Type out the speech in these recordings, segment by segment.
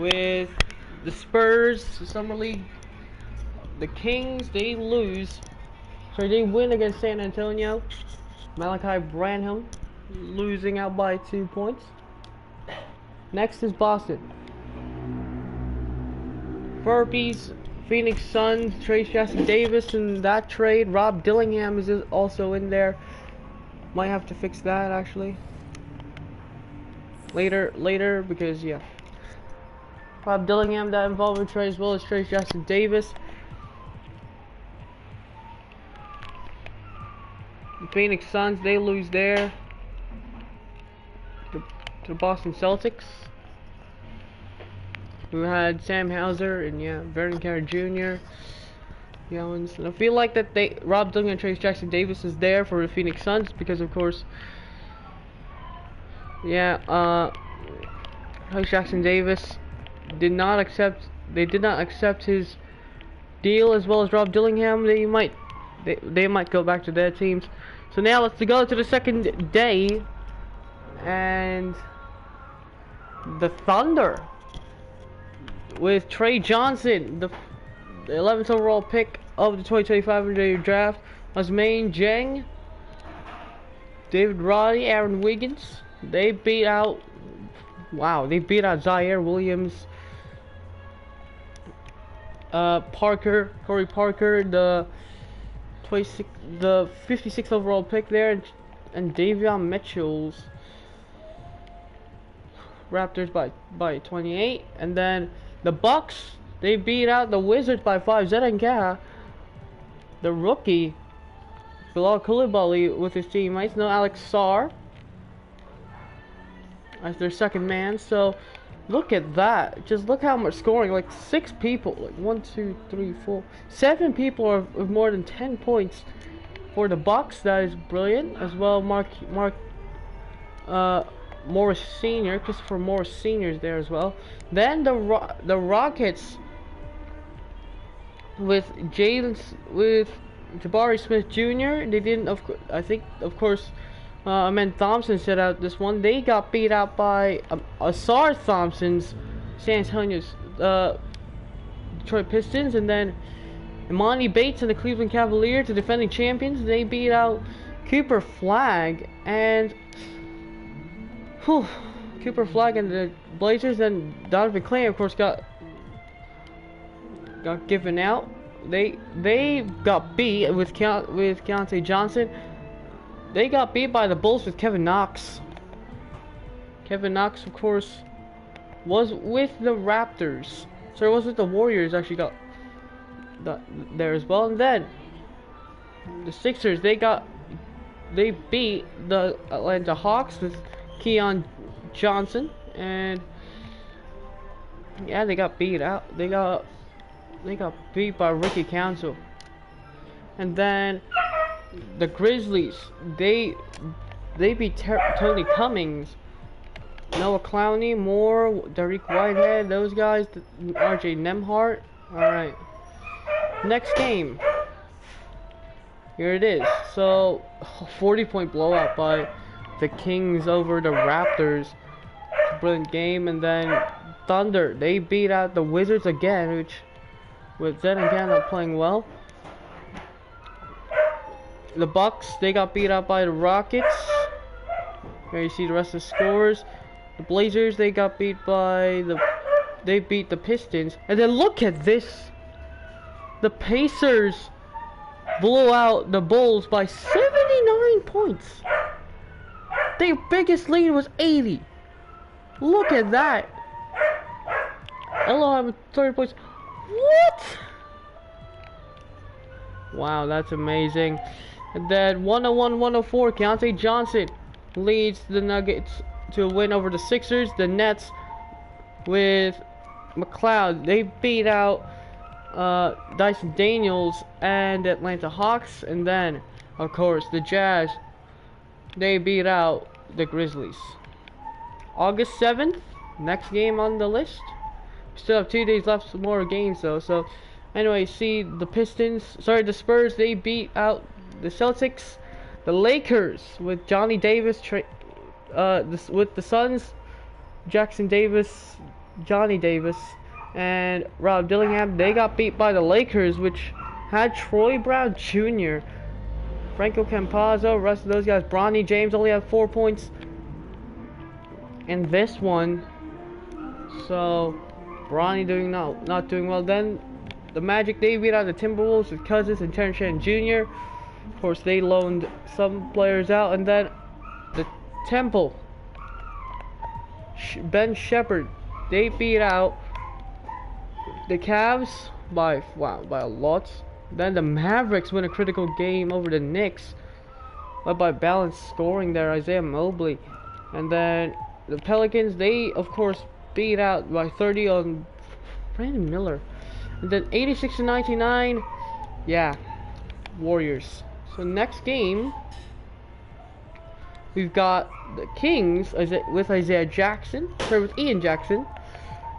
with the Spurs Summer League. The Kings, they lose. So they win against San Antonio. Malachi Branham losing out by 2 points. Next is Boston. Furbies, Phoenix Suns, Trace Jackson Davis in that trade. Rob Dillingham is also in there. Might have to fix that actually. Later, because yeah. Rob Dillingham that involved in trade as well as Trace Jackson Davis. The Phoenix Suns, they lose there to the Boston Celtics, who had Sam Hauser and yeah, Vernon Carey Jr. And I feel like that Rob Dillingham and Trace Jackson Davis is there for the Phoenix Suns because of course, yeah, Trace Jackson Davis did not accept his deal as well as Rob Dillingham. They might go back to their teams. So now let's go to the second day, and the Thunder with Trey Johnson, the 11th overall pick of the 2025 NBA draft, Osmane Dieng, David Roddy, Aaron Wiggins. They beat out Zaire Williams, Corey Parker, the 56th overall pick there, and Davion Mitchell's Raptors by 28. And then the Bucks, they beat out the Wizards by 5. Zedenka, the rookie, Bilal Coulibaly with his teammates, no Alex Sarr as their second man. So look at that. Just look how much scoring. Like 6 people. Like 1, 2, 3, 4, 7 people are with more than 10 points for the Bucks. That is brilliant. As well, Mark Morris Sr., Christopher Morris Sr. is there as well. Then the Rockets with Jabari Smith Jr. They didn't, of course, Amen Thompson set out this one. They got beat out by Asar Thompson's San Antonio's Detroit Pistons, and then Imani Bates and the Cleveland Cavaliers, the defending champions, they beat out Cooper Flagg and the Blazers. And Donovan Clay, of course, got given out. They got beat with Keontae Johnson. They got beat by the Bulls with Kevin Knox. Kevin Knox, of course, was with the Raptors. So it was with the Warriors. Actually got there as well. And then the Sixers, they beat the Atlanta Hawks with Keon Johnson, and yeah, they got beat out. They got beat by Ricky Council. And then the Grizzlies, they beat Tony Cummings, Noah Clowney, Moore, Derek Whitehead, those guys, RJ Nembhard. Alright. Next game. Here it is. So, 40-point blowout by the Kings over the Raptors. Brilliant game. And then Thunder, they beat out the Wizards again, which with Zed and Gandalf playing well. The Bucks, they got beat out by the Rockets. Here you see the rest of the scores. The Blazers, they got beat by they beat the Pistons. And then look at this. The Pacers blew out the Bulls by 79 points. Their biggest lead was 80. Look at that. Elo having 30 points. What? Wow, that's amazing. And then 101-104, Keontae Johnson leads the Nuggets to a win over the Sixers. The Nets with McLeod, they beat out Dyson Daniels and the Atlanta Hawks. And then, of course, the Jazz, they beat out the Grizzlies. August 7th, next game on the list. Still have 2 days left, some more games though. So anyway, see the Spurs, they beat out the Celtics. The Lakers with Johnny Davis with the Suns, Jackson Davis, Johnny Davis and Rob Dillingham. They got beat by the Lakers, which had Troy Brown Jr., Franco Campazzo, rest of those guys. Bronny James only had 4 points in this one. So Bronny not doing well. Then the Magic, they beat out the Timberwolves with Cousins and Terrence Shannon Jr. Of course, they loaned some players out. And then the Temple, Ben Shepherd, they beat out the Cavs by a lot. Then the Mavericks win a critical game over the Knicks, led by balanced scoring there, Isaiah Mobley. And then the Pelicans, they of course beat out by 30 on Brandon Miller. And then 86-99, yeah, Warriors. So next game, we've got the Kings with Isaiah Jackson, with Ian Jackson,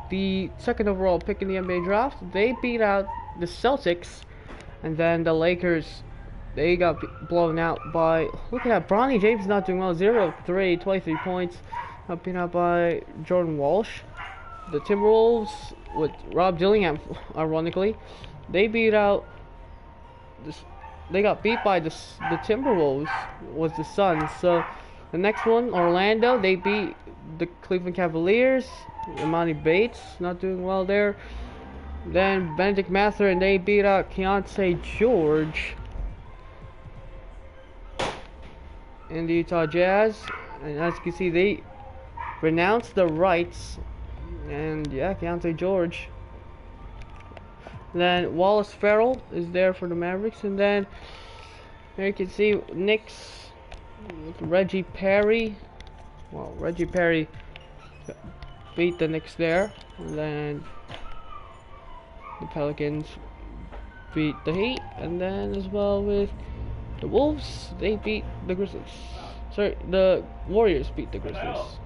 the second overall pick in the NBA draft. They beat out the Celtics. And then the Lakers, they got blown out by, look at that, Bronny James is not doing well, 0-3, 23 points, got beat out by Jordan Walsh. The Timberwolves, with Rob Dillingham, ironically, they beat out, they got beat by the Timberwolves, was the Suns. So the next one, Orlando, they beat the Cleveland Cavaliers. Emoni Bates, not doing well there. Then Benedict Mathurin, they beat out Keontae George in the Utah Jazz. And as you can see, they renounced the rights. And yeah, Keontae George. Then Wallace Ferrell is there for the Mavericks. And then here you can see Knicks with Reggie Perry. Well, Reggie Perry beat the Knicks there. And then the Pelicans beat the Heat, and then as well with the Wolves, they beat the Grizzlies. Sorry, the Warriors beat the Grizzlies.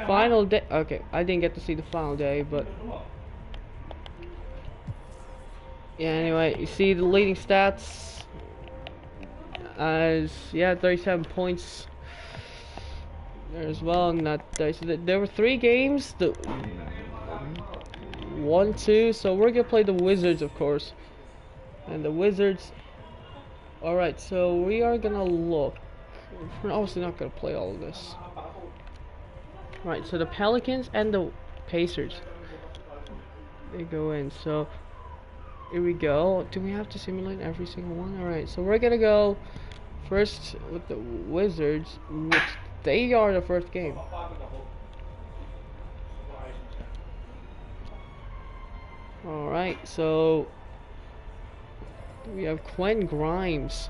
Final day. Okay, I didn't get to see the final day, but yeah. Anyway, you see the leading stats as 37 points. There as well, and there were 3 games, the 1-2, so we're gonna play the Wizards, of course. And the Wizards, alright, so we are gonna look. We're obviously not gonna play all of this. Right, so the Pelicans and the Pacers, they go in. So here we go. Do we have to simulate every single one? Alright, so we're gonna go first with the Wizards, which they are the first game. Alright, so we have Quentin Grimes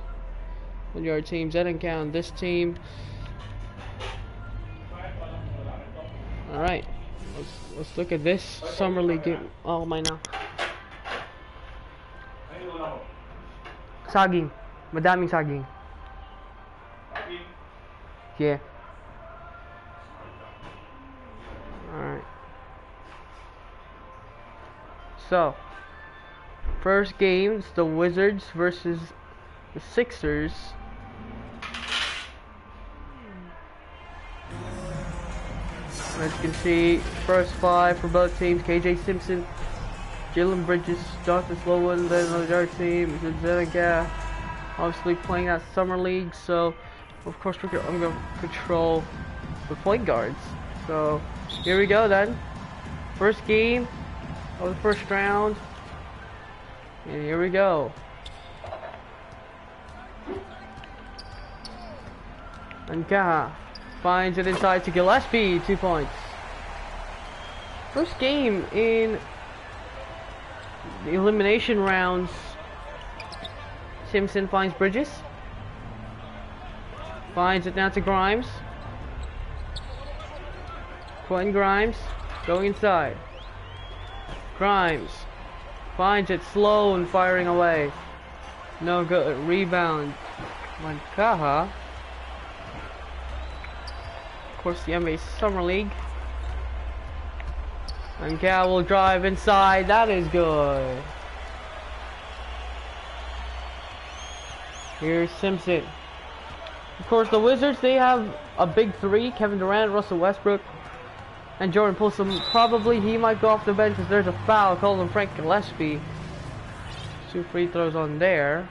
on your team. That didn't count this team. Alright, let's look at this summer league game. Oh my now. Saging. Madaming saging. Yeah. Alright. So, first game's the Wizards versus the Sixers. As you can see, first 5 for both teams: KJ Simpson, Jalen Bridges, Jonathan Sloan. Then on the other team is Zeneca, obviously playing that summer league. So, of course, I'm going to control the point guards. So, here we go then. First game of the first round. And here we go. And Kaha finds it inside to Gillespie, 2 points. First game in the elimination rounds. Simpson finds Bridges. Finds it now to Grimes. Quentin Grimes going inside. Grimes finds it, slow and firing away. No good. Rebound. Mankaha. Of course, the NBA Summer League. Mankaha will drive inside. That is good. Here's Simpson. Of course, the Wizards, they have a big three: Kevin Durant, Russell Westbrook, and Jordan Poole. So probably he might go off the bench if there's a foul called on Frank Gillespie. 2 free throws on there.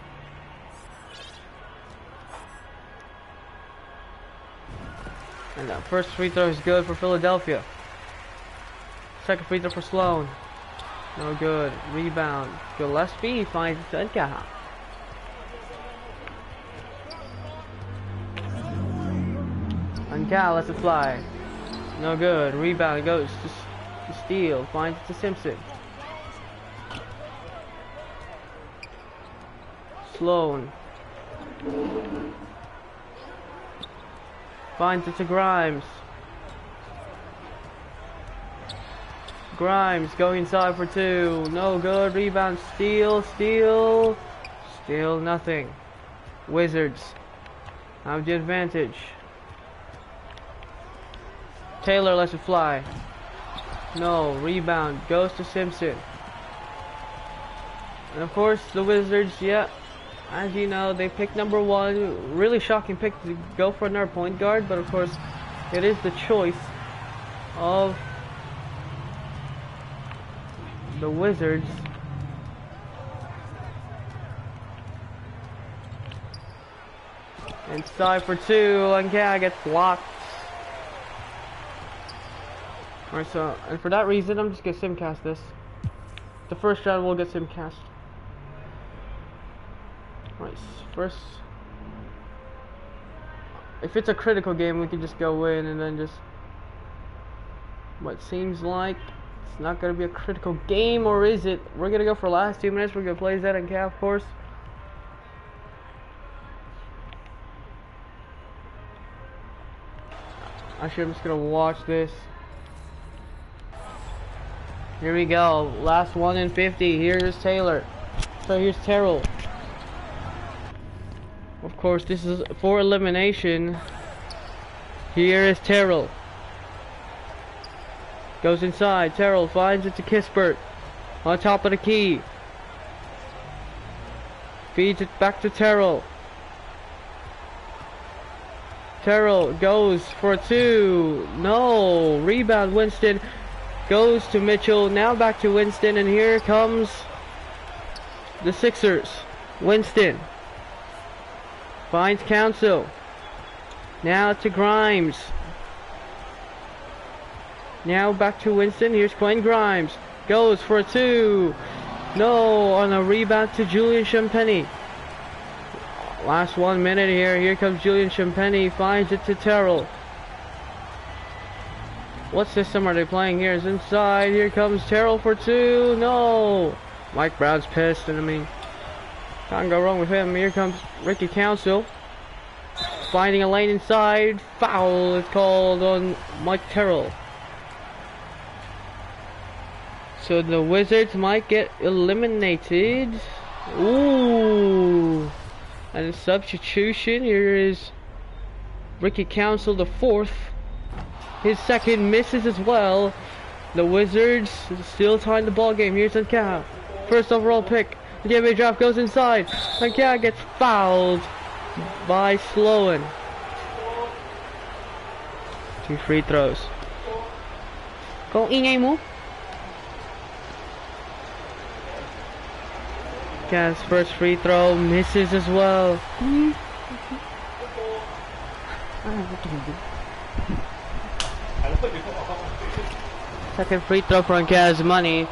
And that first free throw is good for Philadelphia. Second free throw for Sloan. No good. Rebound. Gillespie finds Senka. Senka lets it fly. No good. Rebound goes to Steele. Finds it to Simpson. Sloan. Finds it to Grimes. Grimes going inside for 2. No good. Rebound. Steele. Steele. Still nothing. Wizards have the advantage. Taylor lets it fly. No. Rebound goes to Simpson. And of course the Wizards, yeah, as you know, they picked number 1. Really shocking pick to go for another point guard, but of course it is the choice of the Wizards. Inside for 2, and yeah, gets blocked. Alright, so, and for that reason, I'm just gonna simcast this. The first round will get simcast. Alright, first, if it's a critical game, we can just go in and then just, what seems like it's not gonna be a critical game, or is it? We're gonna go for the last 2 minutes. We're gonna play Zed and Cat, of course. Actually, I'm just gonna watch this. Here we go. Last 1 in 50. Here's Taylor. So here's Terrell. Of course, this is for elimination. Here is Terrell. Goes inside. Terrell finds it to Kispert. On top of the key. Feeds it back to Terrell. Terrell goes for 2. No. Rebound Winston. Goes to Mitchell. Now back to Winston. And here comes the Sixers. Winston. Finds Council. Now to Grimes. Now back to Winston. Here's Quinn Grimes. Goes for 2. No. On a rebound to Julian Champagny. Last 1 minute here. Here comes Julian Champagny. Finds it to Terrell. What system are they playing here? Is inside. Here comes Terrell for 2. No. Mike Brown's pissed. And I mean, can't go wrong with him. Here comes Ricky Council. Finding a lane inside. Foul is called on Mike Terrell. So the Wizards might get eliminated. Ooh. And a substitution. Here is Ricky Council, the 4th. His second misses as well. The Wizards still tying the ball game. Here's Anka. First overall pick. The NBA draft goes inside. Anka gets fouled by Sloan. 2 free throws. Kung ingay mo. Anka's first free throw misses as well. Second free throw for Anka's money.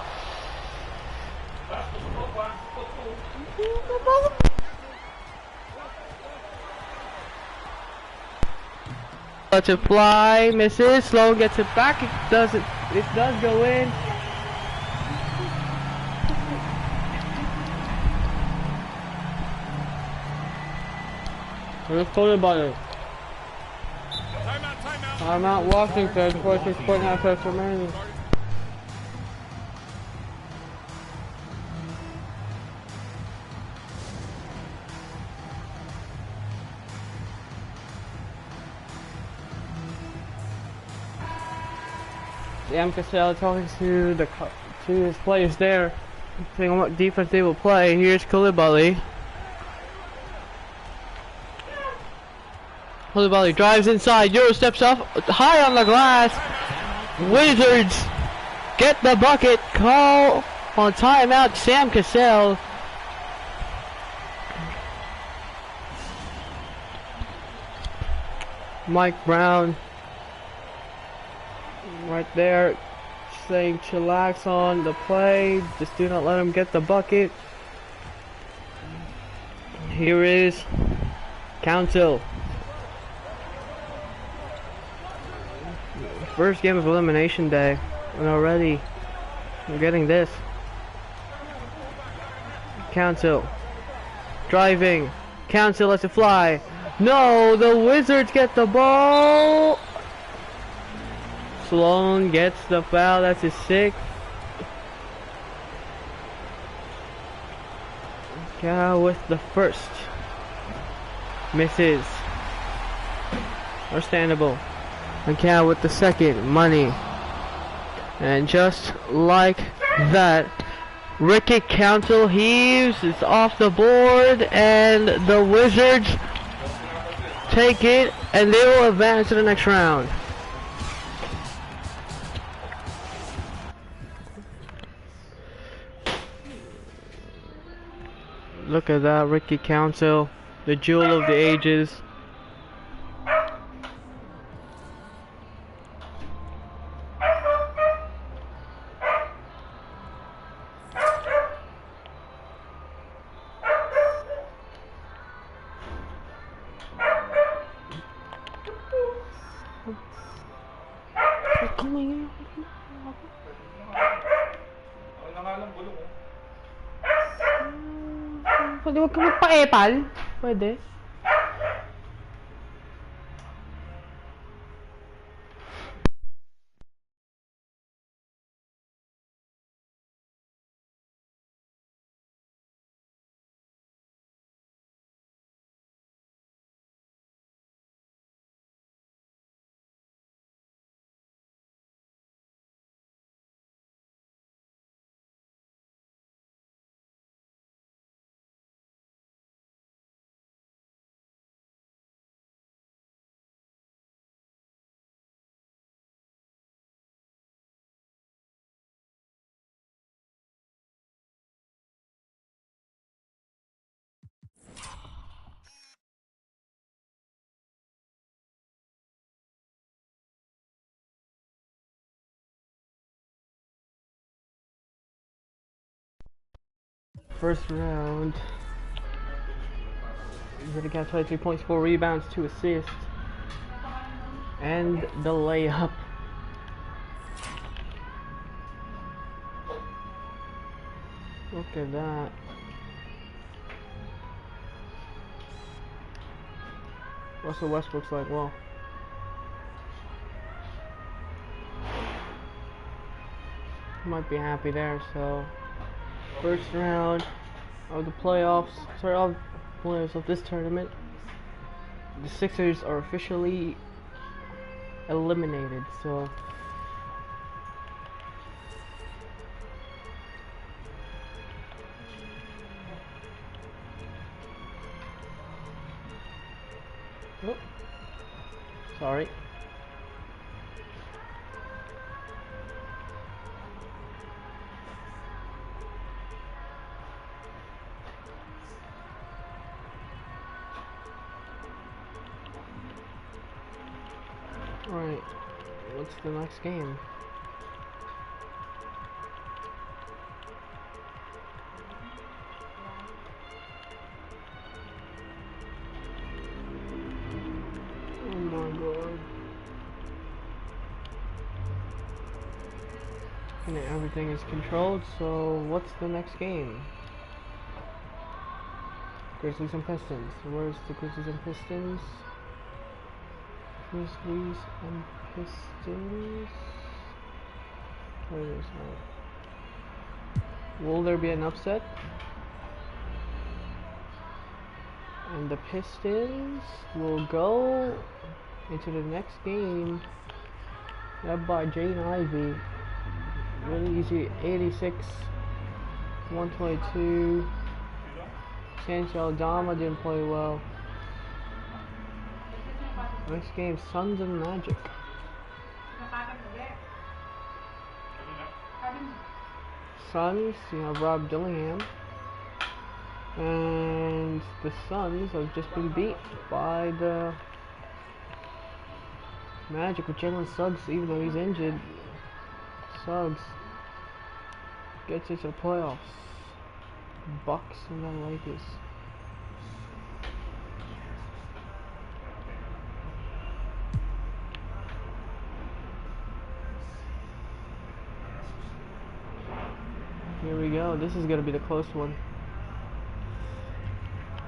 Lets it fly, misses. Sloan gets it back. It does go in. Let's call it by it. Timeout Washington, 46.9 seconds remaining. Sam Cassell talking to his players there, saying what defense they will play. Here's Koulibaly. Holy Volley drives inside. Euro steps up high on the glass. Wizards get the bucket. Call on timeout. Sam Cassell. Mike Brown right there saying chillax on the play. Just do not let him get the bucket. Here is Council. First game of elimination day, and already we're getting this. Council driving. Council lets it fly. No, the Wizards get the ball. Sloan gets the foul. That's his sixth. Cal with the first. Misses. Understandable. And Cal with the second. Money. And just like that, Ricky Council heaves. It's off the board. And the Wizards take it. And they will advance to the next round. Look at that, Ricky Council, the jewel of the ages. Pwede wag ka magpa-epal? Pwede. First round. Zidane got 23 points, 4 rebounds, 2 assists. And the layup. Look at that. Russell Westbrook's like, well, might be happy there. So first round of the playoffs, sorry, of playoffs of this tournament, the Sixers are officially eliminated. So oh, sorry. Alright, what's the next game? Oh my god. And everything is controlled, so what's the next game? Grizzlies and Pistons. Where's the Grizzlies and Pistons? Grizzlies and Pistons. Where is that? Will there be an upset? And the Pistons will go into the next game, led by Jane Ivey. Really easy, 86, 122. Sancho Aldama didn't play well. Next game, Suns and Magic. Suns, you have Rob Dillingham. And the Suns have just been beat by the Magic with Jalen Suggs, even though he's injured. Suggs gets into the playoffs. Bucks and then Lakers. Here we go. This is gonna be the close one.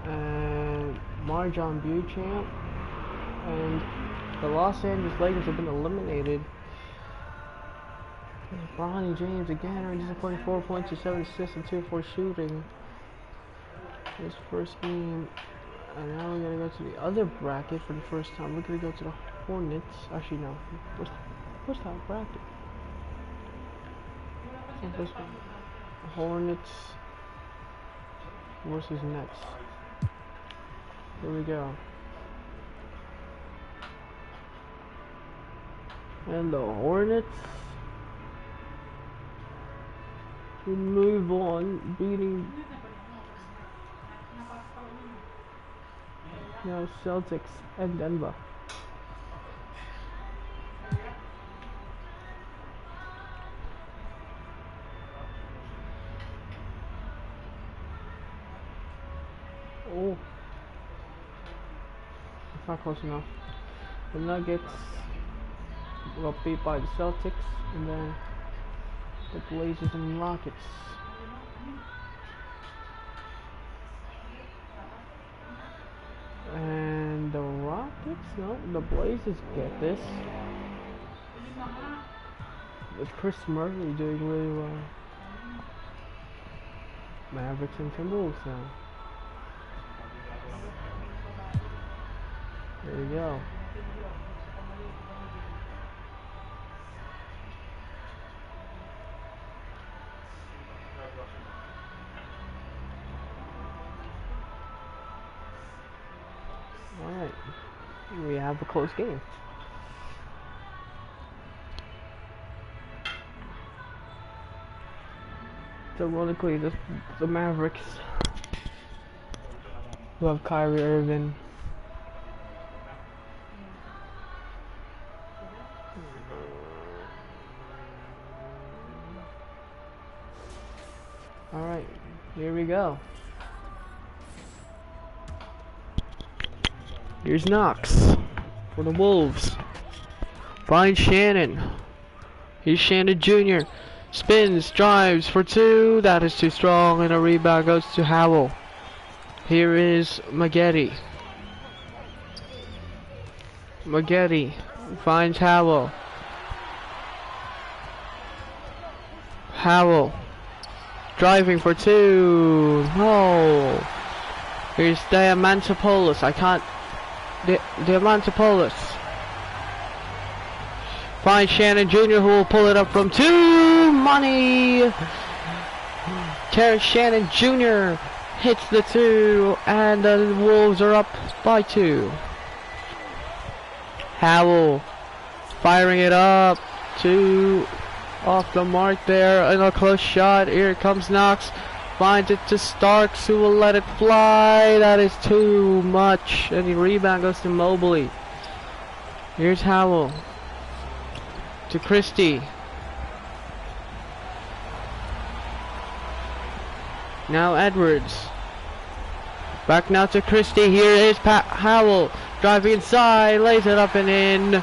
And Marjon Beauchamp and the Los Angeles Lakers have been eliminated. Bronny James again, disappointing 4 points to 7 assists and 2 of 4 shooting. His first game. And now we're gonna go to the other bracket for the first time. We're gonna go to the Hornets. Actually no. What's that bracket? This one. Hornets versus Nets. Here we go. And the Hornets will move on, beating now Celtics and Denver. Oh, it's not close enough. The Nuggets got beat by the Celtics, and then the Blazers and Rockets. And the Rockets, no, the Blazers get this. With Chris Murray doing really well. Mavericks and Timberwolves now. There we go. Alright. We have a close game. So ironically, the Mavericks who have Kyrie Irving. Alright, here we go. Here's Knox for the Wolves. Finds Shannon. Here's Shannon Jr. Spins, drives for 2. That is too strong, and a rebound goes to Howell. Here is Maggette. Maggette finds Howell. Howell. Driving for 2. No. Here's Diamantopoulos. I can't. Diamantopoulos. Finds Shannon Jr. who will pull it up from 2. Money. Terrence Shannon Jr. hits the 2, and the Wolves are up by 2. Howell firing it up. 2. Off the mark there, and a close shot. Here comes Knox. Finds it to Starks, who will let it fly. That is too much. And the rebound goes to Mobley. Here's Howell. To Christie. Now Edwards. Back now to Christie. Here is Howell. Driving inside. Lays it up and in.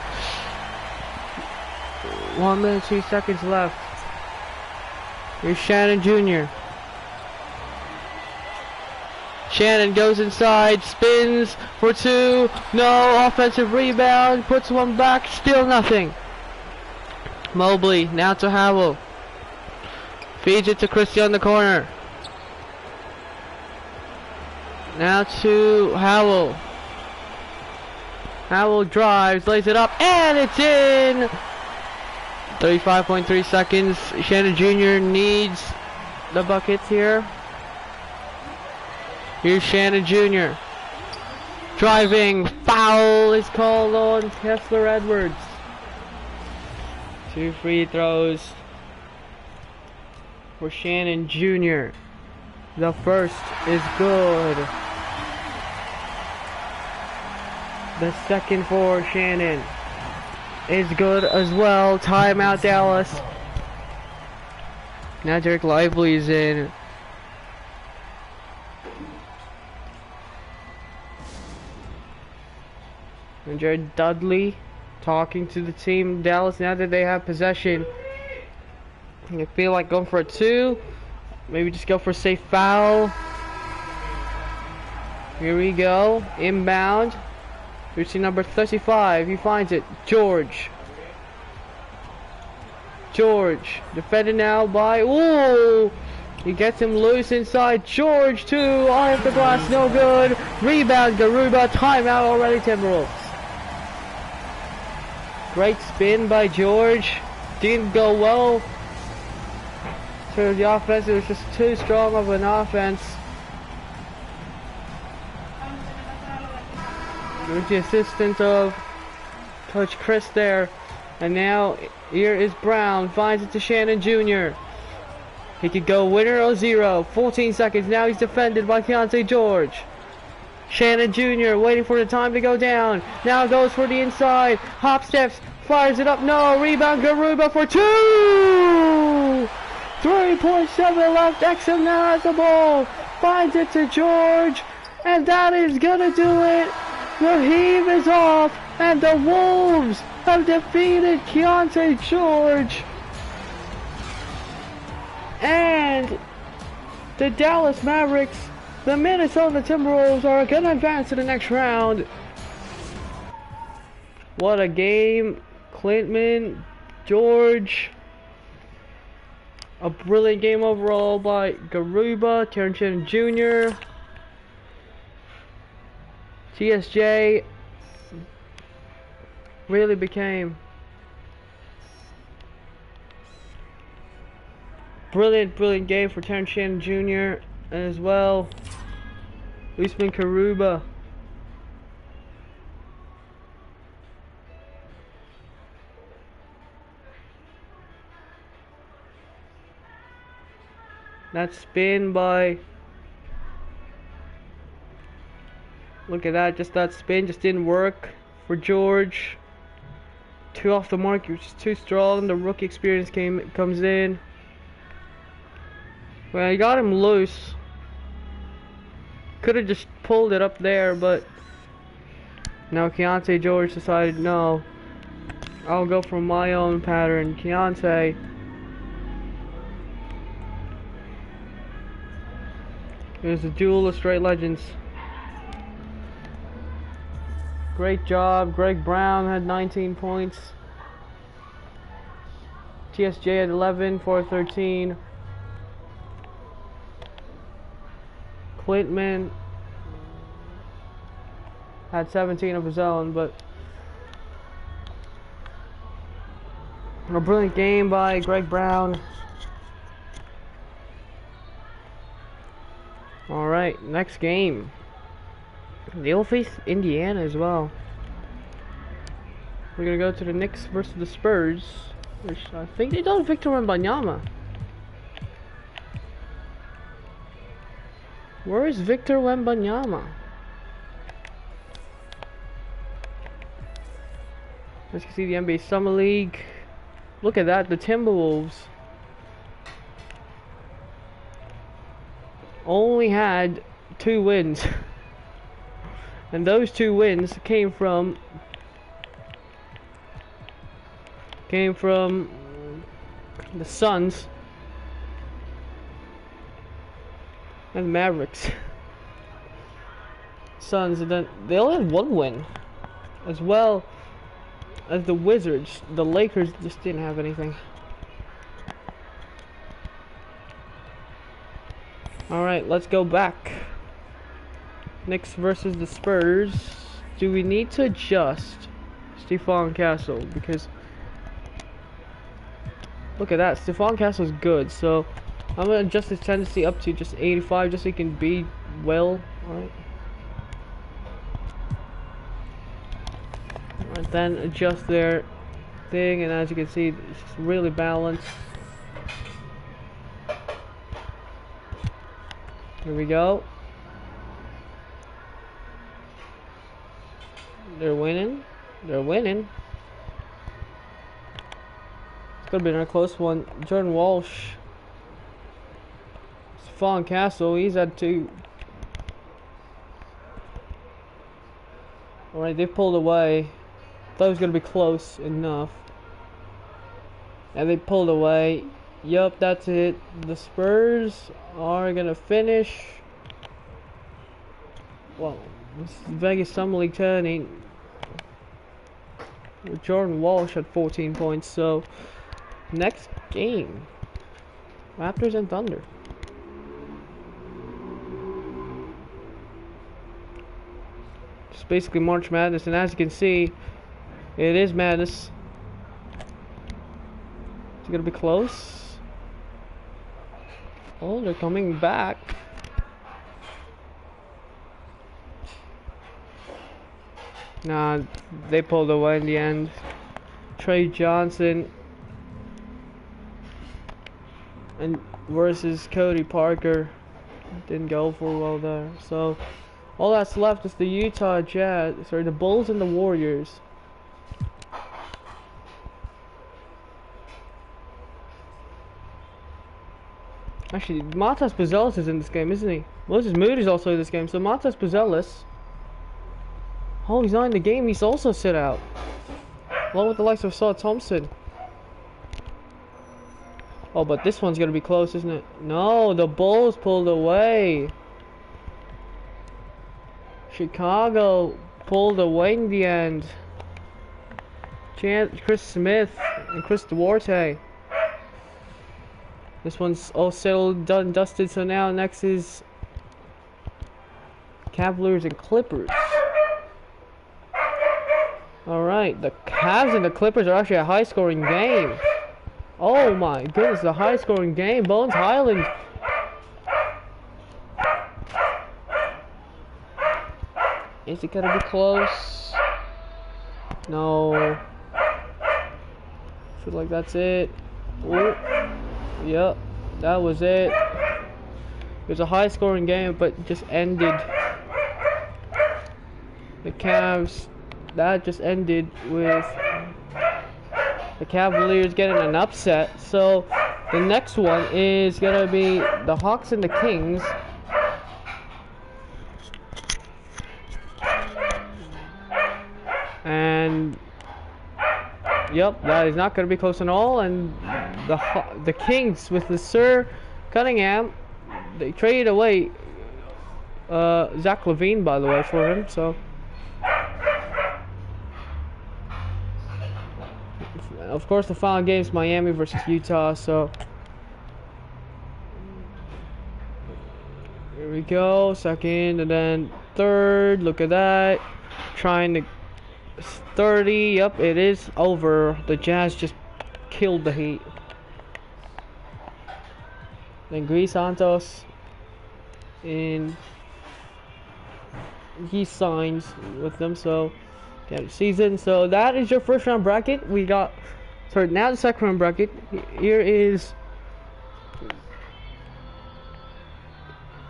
1 minute, 2 seconds left. Here's Shannon Jr. Shannon goes inside, spins for 2. No, offensive rebound, puts one back, still nothing. Mobley, now to Howell. Feeds it to Christie on the corner. Now to Howell. Howell drives, lays it up, and it's in! 35.3 seconds. Shannon Jr. needs the buckets here. Here's Shannon Jr. Driving foul is called on Kessler Edwards. 2 free throws for Shannon Jr. The first is good. The second for Shannon is good as well. Timeout Dallas. Now Derek Lively's in. And Jared Dudley talking to the team. Dallas, now that they have possession, they feel like going for a 2. Maybe just go for a safe foul. Here we go. Inbound. We see number 35. He finds it. George. Defended now by... Ooh! He gets him loose inside. George, 2. Eye of the glass. No good. Rebound, Garuba. Timeout already, Timberwolves. Great spin by George. Didn't go well. So the offense, it was just too strong of an offense. With the assistance of Coach Chris there. And now here is Brown. Finds it to Shannon Jr. He could go winner or 0. 14 seconds. Now he's defended by Keontae George. Shannon Jr. waiting for the time to go down. Now goes for the inside. Hop steps. Fires it up. No. Rebound. Garuba for 2. 3.7 left. Exum now has the ball. Finds it to George. And that is going to do it. The heave is off. And the Wolves have defeated Keontae George. And the Dallas Mavericks, the Minnesota Timberwolves, are going to advance to the next round. What a game. Clintman, George. A brilliant game overall by Garuba, Terrence Shannon Jr. TSJ really became brilliant game for Terrence Shannon Jr. as well. Usman Garuba. That spin by... Look at that, just that spin just didn't work for George. 2 off the mark, he was just too strong. The rookie experience comes in. Well, he got him loose. Could have just pulled it up there, but now Keontae George decided, no, I'll go for my own pattern. Keontae. Here's a duel of straight legends. Great job. Greg Brown had 19 points. TSJ had 11, 4-13. Clintman had 17 of his own, but a brilliant game by Greg Brown. Alright, next game. They'll face Indiana as well. We're gonna go to the Knicks versus the Spurs, which I think they don't Victor Wembanyama. Where is Victor Wembanyama? As you can see, the NBA Summer League. Look at that, the Timberwolves only had 2 wins. And those 2 wins came from the Suns and the Mavericks. Suns, and then they only had 1 win, as well as the Wizards. The Lakers just didn't have anything. Alright, let's go back. Knicks versus the Spurs. Do we need to adjust Stephon Castle? Because look at that, Stephon Castle's good, so I'm gonna adjust his tendency up to just 85 just so he can be well. Alright. then adjust their thing, and as you can see, it's just really balanced. Here we go. They're winning. They're winning. It's gonna be another close one. Jordan Walsh. Fawn Castle, he's at 2. Alright, they pulled away. Thought it was gonna be close enough. And they pulled away. Yup, that's it. The Spurs are gonna finish. Well, this is Vegas Summer League tourney with Jordan Walsh at 14 points. So, next game, Raptors and Thunder. It's basically March Madness, and as you can see, it is madness. It's gonna be close. Oh, they're coming back. Nah, they pulled away in the end. Trey Johnson and versus Cody Parker didn't go for well there. So all that's left is the Utah Jazz, sorry, the Bulls and the Warriors. Actually, Matas Buzelis is in this game, isn't he? Moses Moody is also in this game, so Matas Buzelis. Oh, he's not in the game, he's also sit out. Along with the likes of Saw Thompson. Oh, but this one's gonna be close, isn't it? No, the Bulls pulled away. Chicago pulled away in the end. Chris Smith and Chris Duarte. This one's all settled, done, dusted. So now next is Cavaliers and Clippers. Alright, the Cavs and the Clippers are actually a high-scoring game. Oh my goodness, a high-scoring game. Bones Highland. Is it gonna be close? No. Feel like that's it. Ooh. Yep, that was it. It was a high-scoring game, but just ended. The Cavs, that just ended with the Cavaliers getting an upset. So the next one is gonna be the Hawks and the Kings. And yep, that is not going to be close at all. And the Kings with the Sir Cunningham, they traded away Zach LaVine, by the way, for him. So of course the final game is Miami versus Utah. So here we go, second and then third. Look at that, trying to 30. Yep, it is over. The Jazz just killed the Heat. Then Gris Santos in, he signs with them, so yeah, season. So that is your first round bracket. We got, sorry, now the second round bracket. Here is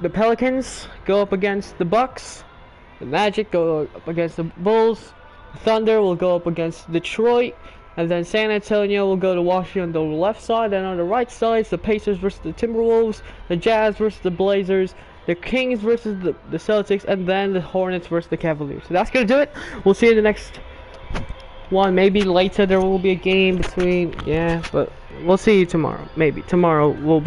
the Pelicans go up against the Bucks. The Magic go up against the Bulls. Thunder will go up against Detroit, and then San Antonio will go to Washington on the left side, and on the right side the Pacers versus the Timberwolves, the Jazz versus the Blazers, the Kings versus the Celtics, and then the Hornets versus the Cavaliers. So that's gonna do it. We'll see you in the next one. Maybe later there will be a game between, yeah, but we'll see you tomorrow. Maybe tomorrow will be